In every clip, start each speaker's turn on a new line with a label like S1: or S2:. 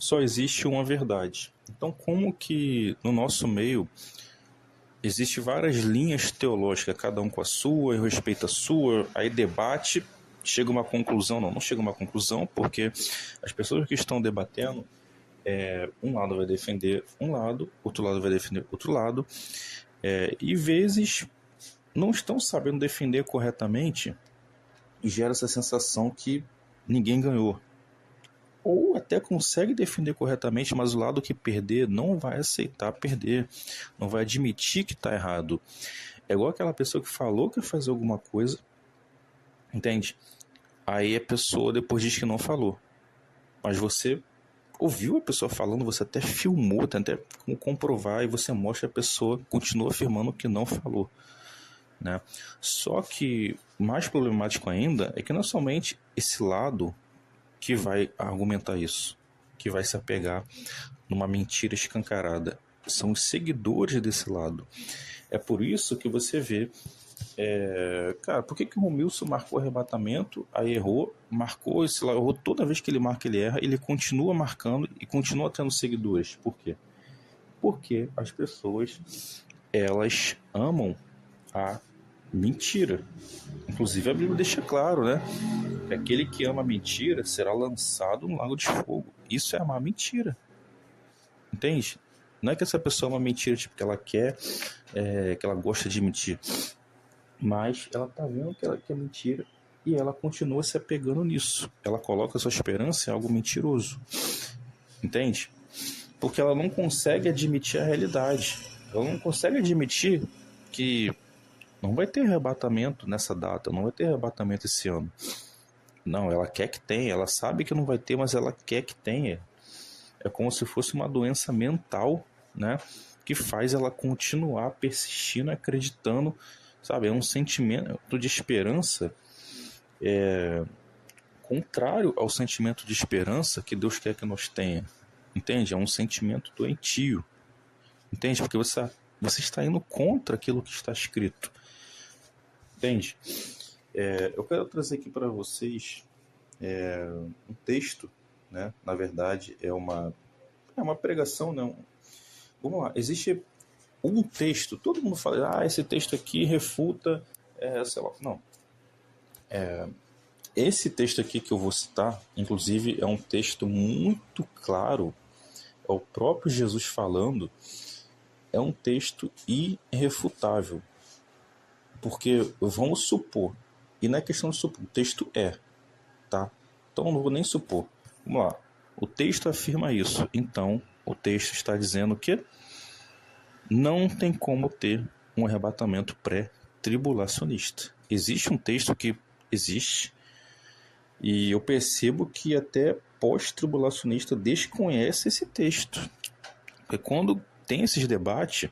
S1: só existe uma verdade. Então, como que no nosso meio existe várias linhas teológicas, cada um com a sua, eu respeito a sua, aí debate, chega a uma conclusão, não chega a uma conclusão, porque as pessoas que estão debatendo, um lado vai defender um lado, outro lado vai defender outro lado, e vezes não estão sabendo defender corretamente e gera essa sensação que ninguém ganhou. Ou até consegue defender corretamente, mas o lado que perder não vai aceitar perder, não vai admitir que está errado. É igual aquela pessoa que falou que ia fazer alguma coisa, entende? Aí a pessoa depois diz que não falou, mas você ouviu a pessoa falando, você até filmou, tem até como comprovar, e você mostra a pessoa continua afirmando que não falou, né? Só que mais problemático ainda é que não é somente esse lado que vai argumentar isso, que vai se apegar numa mentira escancarada. São os seguidores desse lado. É por isso que você vê, cara, por que o Romilson marcou arrebatamento, aí errou, marcou esse lá, errou toda vez que ele marca, ele erra, ele continua marcando e continua tendo seguidores. Por quê? Porque as pessoas, elas amam a mentira. Inclusive a Bíblia deixa claro, né? Que aquele que ama a mentira será lançado no lago de fogo. Isso é amar a mentira. Entende? Não é que essa pessoa ama a mentira tipo que ela quer, que ela gosta de mentir, mas ela tá vendo que é mentira e ela continua se apegando nisso. Ela coloca sua esperança em algo mentiroso. Entende? Porque ela não consegue admitir a realidade. Ela não consegue admitir que não vai ter arrebatamento nessa data, não vai ter arrebatamento esse ano. Não, ela quer que tenha, ela sabe que não vai ter, mas ela quer que tenha. É como se fosse uma doença mental, né? Que faz ela continuar persistindo, acreditando, sabe? É um sentimento de esperança contrário ao sentimento de esperança que Deus quer que nós tenha. Entende? É um sentimento doentio. Entende? Porque você está indo contra aquilo que está escrito. Entende? Eu quero trazer aqui para vocês um texto, né? Na verdade, é uma pregação, não. Vamos lá, existe um texto, todo mundo fala, esse texto aqui refuta, sei lá, não. Esse texto aqui que eu vou citar, inclusive, é um texto muito claro, é o próprio Jesus falando, é um texto irrefutável. Porque vamos supor, e não é questão de supor, o texto tá? Então não vou nem supor. Vamos lá, o texto afirma isso, então o texto está dizendo que não tem como ter um arrebatamento pré-tribulacionista. Existe um texto que existe, e eu percebo que até pós-tribulacionista desconhece esse texto. Porque quando tem esses debates,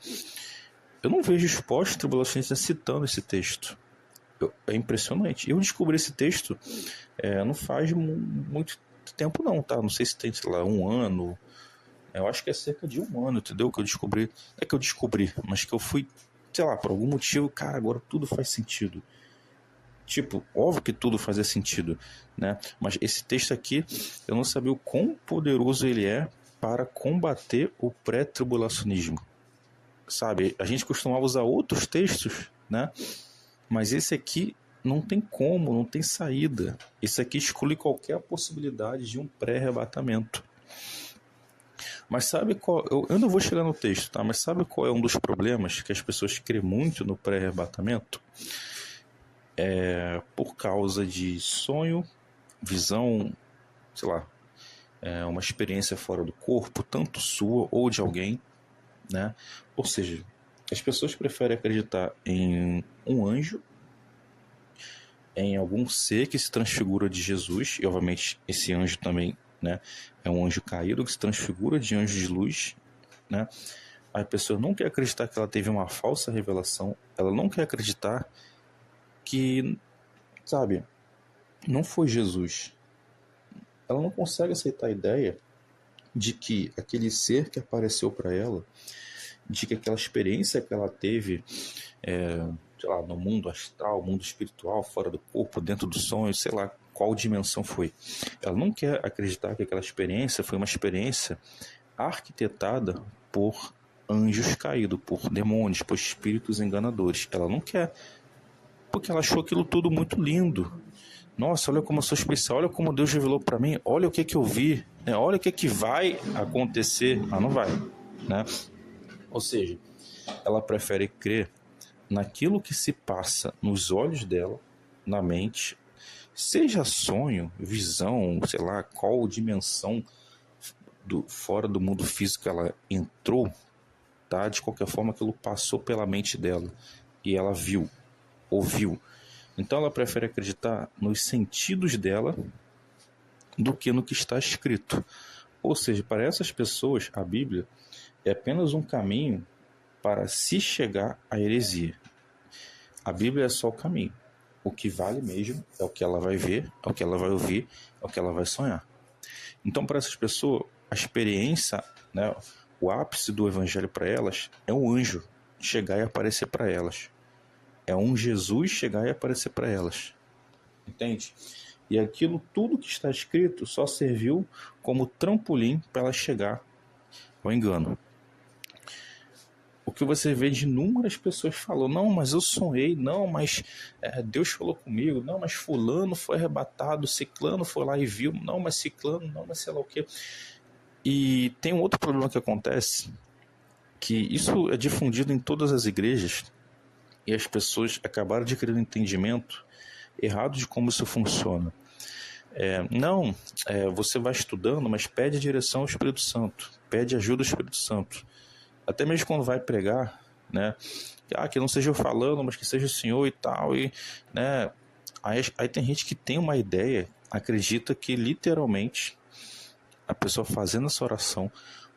S1: eu não vejo os pós-tribulacionistas citando esse texto. É impressionante. Eu descobri esse texto não faz muito tempo não, tá? Não sei se tem, sei lá, um ano. Eu acho que é cerca de um ano, entendeu? Que eu descobri. Não é que eu descobri, mas que eu fui, sei lá, por algum motivo, cara, agora tudo faz sentido. Tipo, óbvio que tudo fazia sentido, né? Mas esse texto aqui, eu não sabia o quão poderoso ele é para combater o pré-tribulacionismo. Sabe, a gente costumava usar outros textos, né? Mas esse aqui não tem como, não tem saída. Esse aqui exclui qualquer possibilidade de um pré-arrebatamento. Mas sabe qual... Eu não vou chegar no texto, tá? Mas sabe qual é um dos problemas que as pessoas creem muito no pré-arrebatamento? Por causa de sonho, visão, sei lá, uma experiência fora do corpo, tanto sua ou de alguém, né? Ou seja, as pessoas preferem acreditar em um anjo, em algum ser que se transfigura de Jesus, e obviamente esse anjo também, né, é um anjo caído que se transfigura de anjo de luz, né? A pessoa não quer acreditar que ela teve uma falsa revelação, ela não quer acreditar que, sabe, não foi Jesus. Ela não consegue aceitar a ideia de que aquele ser que apareceu para ela, de que aquela experiência que ela teve, sei lá, no mundo astral, mundo espiritual, fora do corpo, dentro do sonho, sei lá, qual dimensão foi. Ela não quer acreditar que aquela experiência foi uma experiência arquitetada por anjos caídos, por demônios, por espíritos enganadores. Ela não quer, porque ela achou aquilo tudo muito lindo. Nossa, olha como eu sou especial, olha como Deus revelou para mim, olha o que eu vi, né? Olha o que vai acontecer, mas não vai, né? Ou seja, ela prefere crer naquilo que se passa nos olhos dela, na mente, seja sonho, visão, sei lá, qual dimensão fora do mundo físico ela entrou, tá? De qualquer forma, aquilo passou pela mente dela e ela viu, ouviu. Então ela prefere acreditar nos sentidos dela do que no que está escrito. Ou seja, para essas pessoas, a Bíblia é apenas um caminho para se chegar à heresia. A Bíblia é só o caminho. O que vale mesmo é o que ela vai ver, é o que ela vai ouvir, é o que ela vai sonhar. Então, para essas pessoas, a experiência, né, o ápice do evangelho para elas é um anjo chegar e aparecer para elas. É um Jesus chegar e aparecer para elas. Entende? E aquilo, tudo que está escrito, só serviu como trampolim para ela chegar ao engano. O que você vê de inúmeras pessoas falando, não, mas eu sonhei, não, mas Deus falou comigo, não, mas fulano foi arrebatado, ciclano foi lá e viu, não, mas ciclano, não, mas sei lá o quê. E tem um outro problema que acontece, que isso é difundido em todas as igrejas, e as pessoas acabaram de criar um entendimento errado de como isso funciona. Você vai estudando, mas pede a direção ao Espírito Santo, pede ajuda ao Espírito Santo. Até mesmo quando vai pregar, né? Que não seja eu falando, mas que seja o Senhor e tal. E, né? Aí tem gente que tem uma ideia, acredita que literalmente a pessoa fazendo essa oração,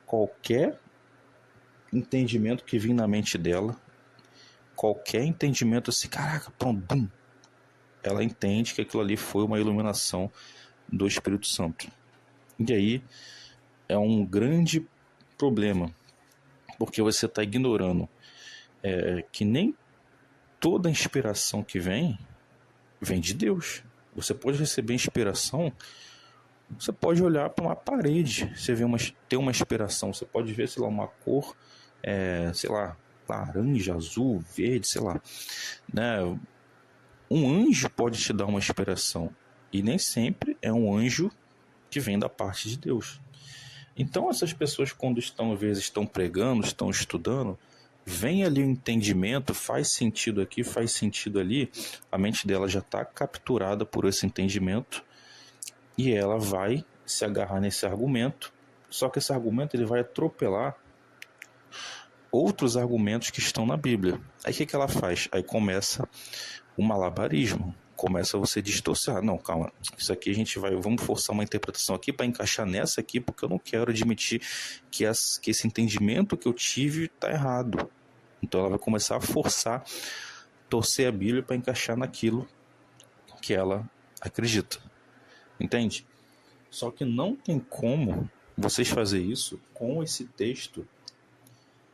S1: qualquer entendimento que vir na mente dela, qualquer entendimento assim, caraca, pronto, bum, ela entende que aquilo ali foi uma iluminação do Espírito Santo. E aí é um grande problema, porque você está ignorando que nem toda inspiração que vem de Deus. Você pode receber inspiração, você pode olhar para uma parede, você ter uma inspiração, você pode ver, sei lá, uma cor, sei lá, laranja, azul, verde, sei lá, né? Um anjo pode te dar uma inspiração, e nem sempre é um anjo que vem da parte de Deus. Então essas pessoas, quando às vezes estão pregando, estão estudando, vem ali o entendimento, faz sentido aqui, faz sentido ali, a mente dela já está capturada por esse entendimento e ela vai se agarrar nesse argumento, só que esse argumento ele vai atropelar outros argumentos que estão na Bíblia. Aí o que ela faz? Aí começa o malabarismo. Começa você distorcer. Não, calma, isso aqui vamos forçar uma interpretação aqui para encaixar nessa aqui, porque eu não quero admitir que esse entendimento que eu tive está errado. Então ela vai começar a forçar, torcer a Bíblia para encaixar naquilo que ela acredita. Entende? Só que não tem como vocês fazer isso com esse texto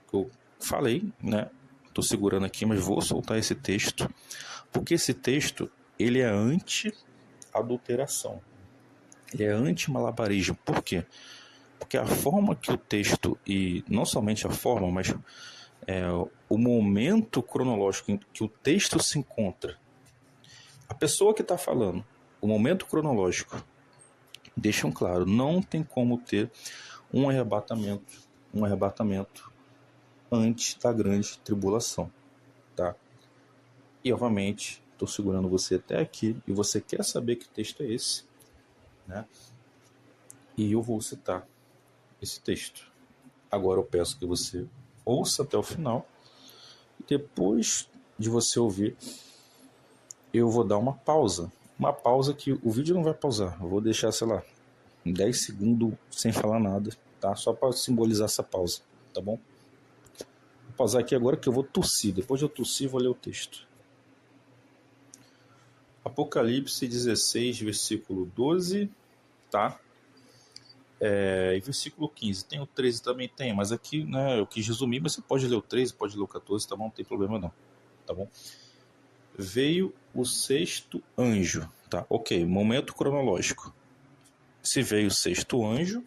S1: que eu falei, né? Estou segurando aqui, mas vou soltar esse texto, porque esse texto ele é anti-adulteração, ele é anti-malabarismo. Por quê? Porque a forma que o texto, e não somente a forma, mas o momento cronológico em que o texto se encontra, a pessoa que está falando, o momento cronológico, deixam claro, não tem como ter um arrebatamento antes da grande tribulação, tá? E obviamente estou segurando você até aqui e você quer saber que texto é esse, né? E eu vou citar esse texto. Agora eu peço que você ouça até o final e depois de você ouvir, eu vou dar uma pausa que o vídeo não vai pausar. Eu vou deixar, sei lá, 10 segundos sem falar nada, tá? Só para simbolizar essa pausa, tá bom? Vou pausar aqui agora que eu vou tossir. Depois de eu tossir, vou ler o texto. Apocalipse 16, versículo 12, tá? E versículo 15. Tem o 13 também, tem, mas aqui, né, eu quis resumir, mas você pode ler o 13, pode ler o 14, tá bom? Não tem problema não, tá bom? Veio o sexto anjo, Tá, ok, momento cronológico. Se veio o sexto anjo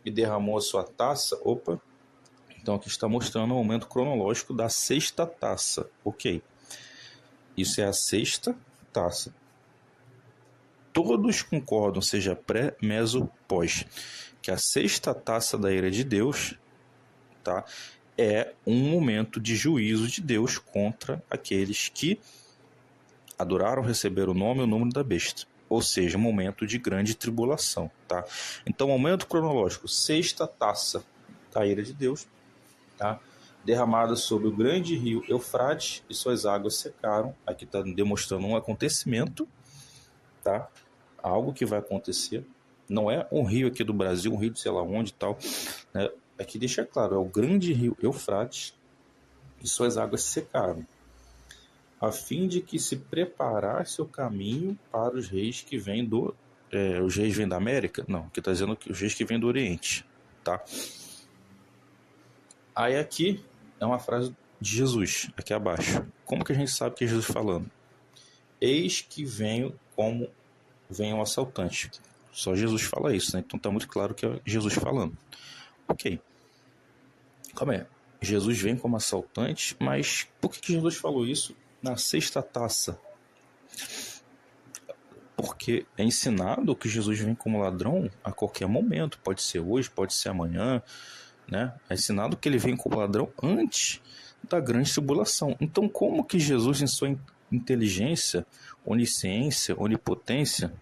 S1: e derramou a sua taça, opa, então aqui está mostrando o momento cronológico da sexta taça, ok. Isso é a sexta taça. Todos concordam, seja pré, meso, pós, que a sexta taça da ira de Deus, tá, é um momento de juízo de Deus contra aqueles que adoraram receber o nome e o número da besta. Ou seja, um momento de grande tribulação. Tá? Então, momento cronológico, sexta taça da ira de Deus, tá? Derramada sobre o grande rio Eufrates e suas águas secaram. Aqui está demonstrando um acontecimento, tá? Algo que vai acontecer. Não é um rio aqui do Brasil, um rio de sei lá onde e tal, né? Aqui deixa claro, é o grande rio Eufrates e suas águas secaram, a fim de que se preparasse o caminho para os reis que vêm do... os reis vêm da América? Não, aqui está dizendo que os reis que vêm do Oriente, tá? Aí aqui é uma frase de Jesus, aqui abaixo. Como que a gente sabe que é Jesus falando? Eis que venho como vem um assaltante. Só Jesus fala isso, né? Então está muito claro que é Jesus falando. Ok. Calma aí. Jesus vem como assaltante, mas por que Jesus falou isso na sexta taça? Porque é ensinado que Jesus vem como ladrão a qualquer momento. Pode ser hoje, pode ser amanhã, né? É ensinado que ele vem como ladrão antes da grande tribulação. Então, como que Jesus, em sua inteligência, onisciência, onipotência,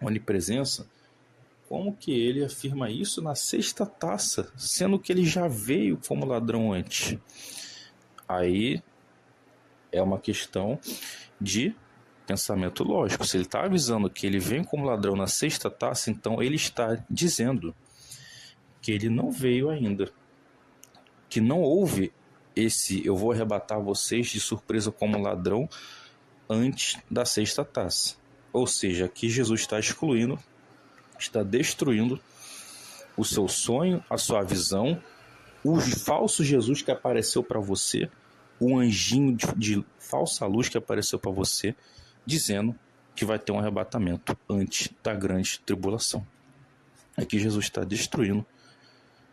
S1: onipresença, como que ele afirma isso na sexta taça, sendo que ele já veio como ladrão antes? Aí é uma questão de pensamento lógico. Se ele está avisando que ele vem como ladrão na sexta taça, então ele está dizendo que ele não veio ainda, que não houve esse eu vou arrebatar vocês de surpresa como ladrão antes da sexta taça. Ou seja, aqui Jesus está excluindo, está destruindo o seu sonho, a sua visão, o falso Jesus que apareceu para você, o anjinho de falsa luz que apareceu para você, dizendo que vai ter um arrebatamento antes da grande tribulação. Aqui Jesus está destruindo.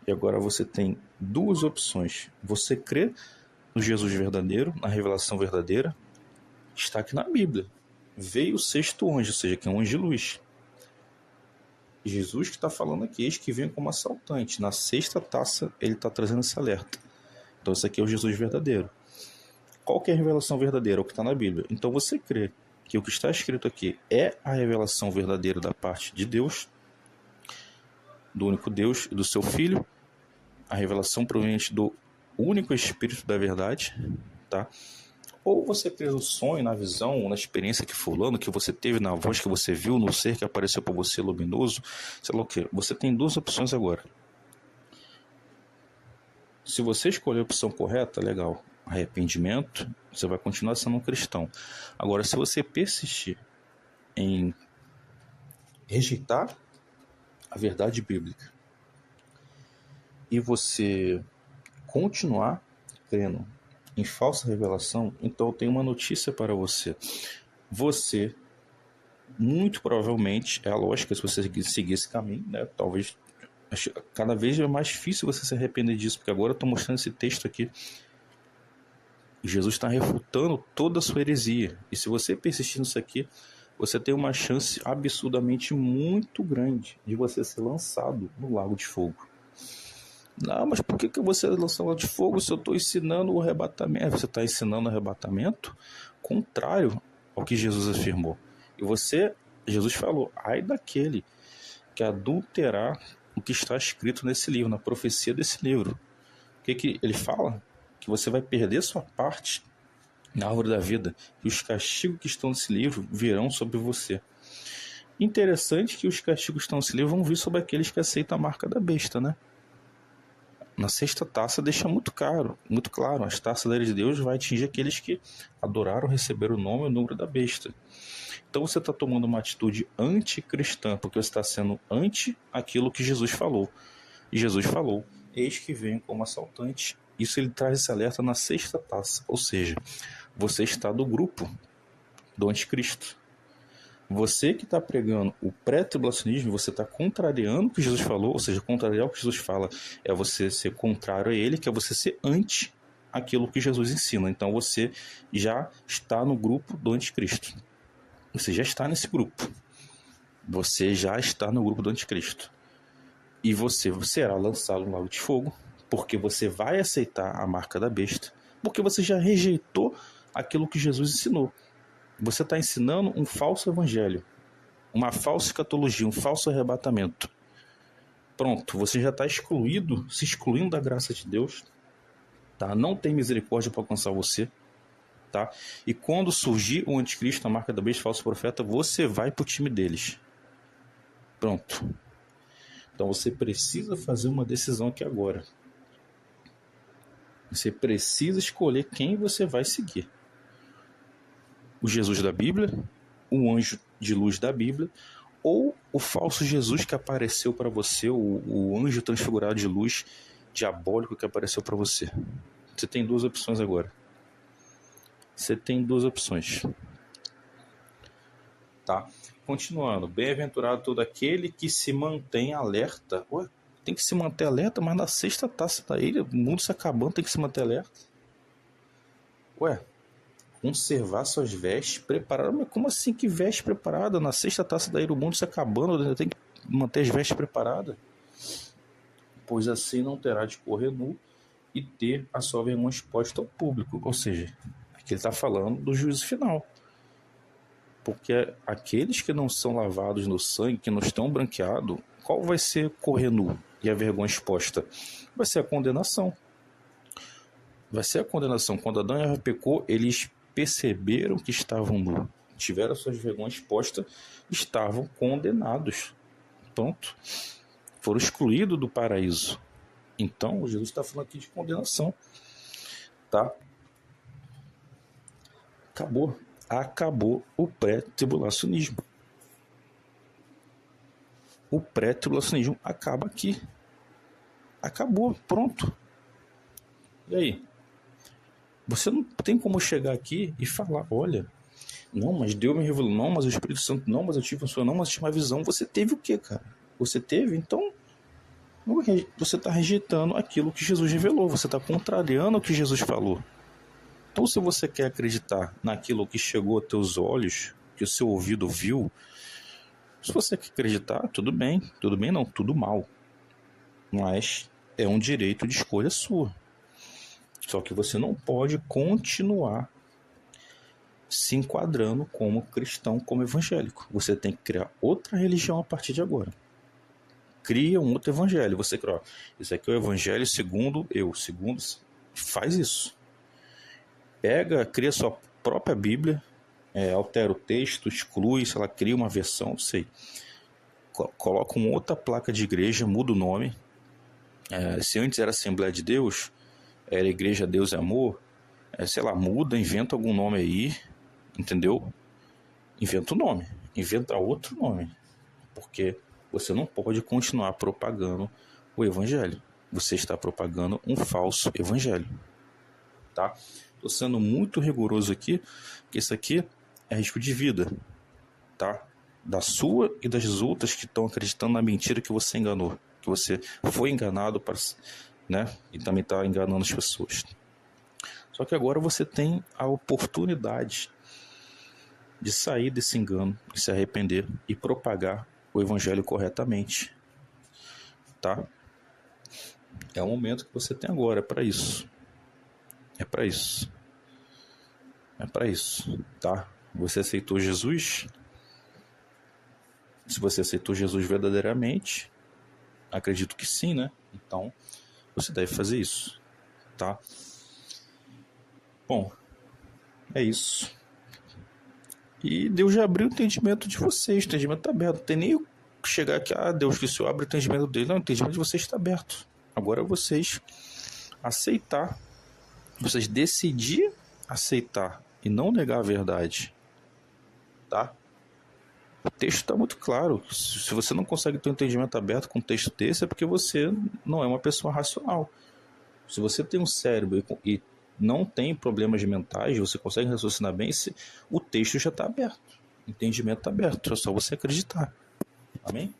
S1: E agora você tem duas opções. Você crê no Jesus verdadeiro, na revelação verdadeira, está aqui na Bíblia. Veio o sexto anjo, ou seja, que é um anjo de luz. Jesus que está falando aqui, eis que vem como assaltante. Na sexta taça, ele está trazendo esse alerta. Então, esse aqui é o Jesus verdadeiro. Qual que é a revelação verdadeira? O que está na Bíblia. Então, você crê que o que está escrito aqui é a revelação verdadeira da parte de Deus, do único Deus e do seu Filho, a revelação proveniente do único Espírito da verdade, tá? Ou você crê no sonho, na visão, na experiência que fulano, que você teve, na voz que você viu, no ser que apareceu para você luminoso, sei lá o que. Você tem duas opções agora. Se você escolher a opção correta, legal. Arrependimento, você vai continuar sendo um cristão. Agora, se você persistir em rejeitar a verdade bíblica e você continuar crendo em falsa revelação, então eu tenho uma notícia para você. Você, muito provavelmente, é a lógica, se você seguir esse caminho, né? Talvez cada vez é mais difícil você se arrepender disso, porque agora eu estou mostrando esse texto aqui. Jesus está refutando toda a sua heresia. E se você persistir nisso aqui, você tem uma chance absurdamente muito grande de você ser lançado no lago de fogo. Não, mas por que você lançou lá de fogo se eu estou ensinando o arrebatamento? Você está ensinando o arrebatamento contrário ao que Jesus afirmou. E Jesus falou, ai daquele que adulterar o que está escrito nesse livro, na profecia desse livro. O que ele fala? Que você vai perder sua parte na árvore da vida e os castigos que estão nesse livro virão sobre você. Interessante que os castigos que estão nesse livro vão vir sobre aqueles que aceitam a marca da besta, né? Na sexta taça deixa muito claro, as taças da ira de Deus vai atingir aqueles que adoraram receber o nome e o número da besta. Então você está tomando uma atitude anticristã, porque você está sendo anti aquilo que Jesus falou. E Jesus falou, eis que venho como assaltante. Isso ele traz esse alerta na sexta taça, ou seja, você está do grupo do anticristo. Você que está pregando o pré-tribulacionismo, você está contrariando o que Jesus falou, ou seja, contrariar o que Jesus fala é você ser contrário a ele, que é você ser anti aquilo que Jesus ensina. Então você já está no grupo do anticristo. Você já está nesse grupo. Você já está no grupo do anticristo. E você será lançado no lago de fogo, porque você vai aceitar a marca da besta, porque você já rejeitou aquilo que Jesus ensinou. Você está ensinando um falso evangelho, uma falsa escatologia, um falso arrebatamento. Pronto, você já está excluído, se excluindo da graça de Deus, tá? Não tem misericórdia para alcançar você, tá? E quando surgir o anticristo, a marca da besta, falso profeta, você vai para o time deles. Pronto. Então você precisa fazer uma decisão aqui agora. Você precisa escolher quem você vai seguir. O Jesus da Bíblia, o anjo de luz da Bíblia, ou o falso Jesus que apareceu para você, o anjo transfigurado de luz diabólico que apareceu para você. Você tem duas opções agora. Você tem duas opções. Tá? Continuando. Bem-aventurado todo aquele que se mantém alerta. Ué, tem que se manter alerta, mas na sexta taça da ilha, o mundo se acabando, tem que se manter alerta. Ué, conservar suas vestes preparadas. Mas como assim que veste preparada? Na sexta taça da ilha, o mundo se acabando, ainda tem que manter as vestes preparadas. Pois assim não terá de correr nu e ter a sua vergonha exposta ao público. Ou seja, aqui ele está falando do juízo final. Porque aqueles que não são lavados no sangue, que não estão branqueados, qual vai ser correr nu e a vergonha exposta? Vai ser a condenação. Vai ser a condenação. Quando Adão e Eva pecou, eles perceberam que estavam nu, tiveram suas vergonhas expostas, estavam condenados. Pronto. Foram excluídos do paraíso. Então, Jesus está falando aqui de condenação. Tá? Acabou o pré-tribulacionismo. O pré-tribulacionismo acaba aqui. Acabou, pronto. E aí? Você não tem como chegar aqui e falar, olha, não, mas Deus me revelou, não, mas o Espírito Santo, não, mas eu tive uma visão, não, mas eu tive uma visão. Você teve o quê, cara? Você teve? Então, você está rejeitando aquilo que Jesus revelou. Você está contrariando o que Jesus falou. Então, se você quer acreditar naquilo que chegou a teus olhos, que o seu ouvido viu, se você quer acreditar, tudo bem não, tudo mal. Mas é um direito de escolha sua. Só que você não pode continuar se enquadrando como cristão, como evangélico. Você tem que criar outra religião a partir de agora. Cria um outro evangelho. Você cria, isso aqui é o evangelho segundo eu, faz isso. Cria sua própria Bíblia, altera o texto, exclui, sei lá, cria uma versão, não sei. Coloca uma outra placa de igreja, muda o nome. Se antes era Assembleia de Deus, era Igreja Deus e Amor, sei lá, muda, inventa algum nome aí, entendeu? Inventa o nome, inventa outro nome, porque você não pode continuar propagando o evangelho. Você está propagando um falso evangelho, tá? Estou sendo muito rigoroso aqui, porque isso aqui é risco de vida, tá? Da sua e das outras que estão acreditando na mentira que você enganou, que você foi enganado, né? E também está enganando as pessoas. Só que agora você tem a oportunidade de sair desse engano, de se arrepender e propagar o evangelho corretamente, tá? É o momento que você tem agora, é para isso. É para isso. É para isso, tá? Você aceitou Jesus? Se você aceitou Jesus verdadeiramente, acredito que sim, né? Então, você deve fazer isso, tá? Bom, é isso. E Deus já abriu o entendimento de vocês, o entendimento está aberto. Não tem nem chegar aqui, Deus, que o Senhor abre o entendimento dele. Não, o entendimento de vocês está aberto. Agora vocês aceitar, vocês decidir aceitar e não negar a verdade, tá? O texto está muito claro. Se você não consegue ter um entendimento aberto com um texto desse, é porque você não é uma pessoa racional. Se você tem um cérebro e não tem problemas mentais, você consegue raciocinar bem, o texto já está aberto. O entendimento está aberto, é só você acreditar. Amém?